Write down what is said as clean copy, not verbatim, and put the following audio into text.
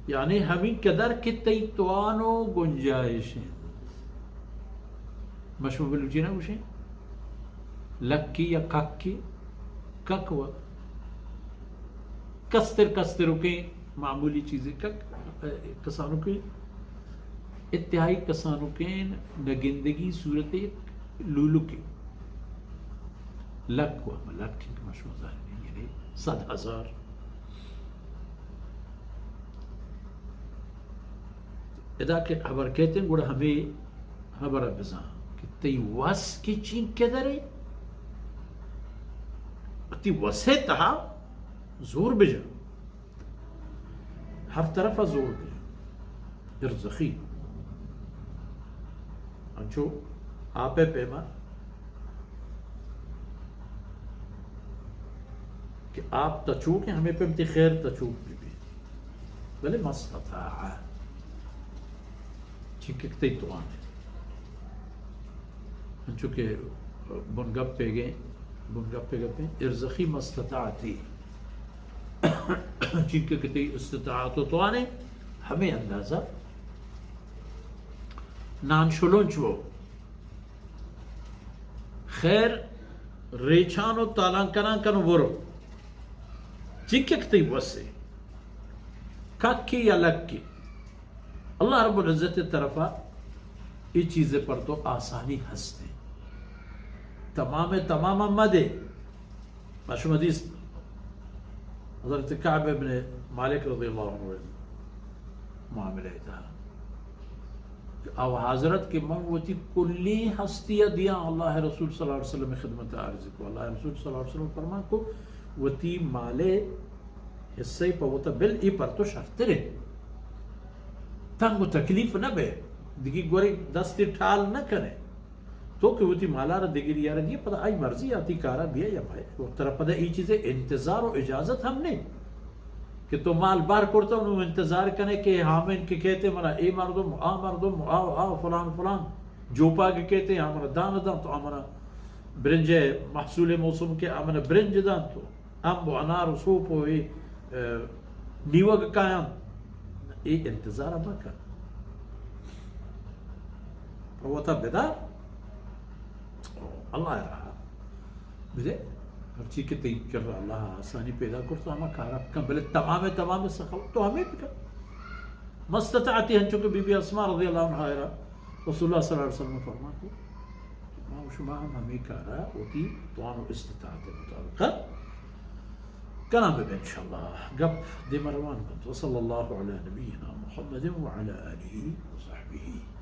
یعنی ہمیں قدر کے تی توانو گنجائش ہیں مشہور بلوچی نہ گوشیں لکی یا کک کی کک و کستر رکیں معمولی چیزیں کک کسانوں کے اتہائی کسانوں کے نگندگی صورت لولو کی لک و لک کی مشہور ظاہر یعنی 100,000 ادا کے خبر کہتے ہیں گوڑا ہمیں خبر بزان کہ تی واس کی چین کے درے تی واسے تہا زور بجا ہر طرف زور بجا ارزخی انچو آپ پیما کہ آپ تچوک ہیں ہمیں پیمتی خیر تچوک بھی بلے مستطاع چکتے تو آنے چونکہ بنگپ پہ گئے ارزخی مستطاعتی چکے کتے استطاعت تو آنے ہمیں اندازہ نان شلون چو خیر ریچانو تالان کنو برو چکے کتے وسے ککی یا لکی اللہ رب العزت طرفہ یہ چیزیں پر تو آسانی ہستے تمام مدے مشہور حدیث حضرت کعب ابن مالک رضی اللہ عنہ معاملہ تھا او حضرت کے موتی کلی ہستیہ دیا اللہ رسول صلی اللہ علیہ وسلم خدمت عارضی کو اللہ رسول صلی اللہ علیہ وسلم فرمان کو وتی مالے حصے پوتا بل ای پر تو شرط رہے تنگو تکلیف نہ بے دیگی گوری دستی ٹھال نہ کرے تو کہ وہ تی مالا را دیگی یارا دیئے پدا آئی مرضی آتی کارا بیا یا بھائی وقت را پدا ای چیزیں انتظار و اجازت ہم نے کہ تو مال بار کرتا انہوں انتظار کرنے کہ ہامن کے کہتے منا اے مردم آ فلان جو پا کے کہتے ہمارا دان تو ہمارا برنج محصول موسم کے ہمارا برنج دان تو ہم وہ انار و سوپ و نیوگ کائم ایک انتظار ابا کر وہ تھا بیدار اللہ رہا بلے ہر چیز کے تیب کر رہا اللہ آسانی پیدا کرتا ہمیں کارا کم بلے تمام سخوت تو ہمیں بھی کر مستطاعتی ہن چونکہ بی بی اسماء رضی اللہ عنہ آئرہ رسول اللہ صلی اللہ علیہ وسلم فرما کو ماں و شما ہمیں کارا ہوتی توانو استطاعت مطابقت کنا بے انشاءاللہ گپ دے مروان کن وصلی اللہ علی نبینا محمد وعلی آلہ وصحبہ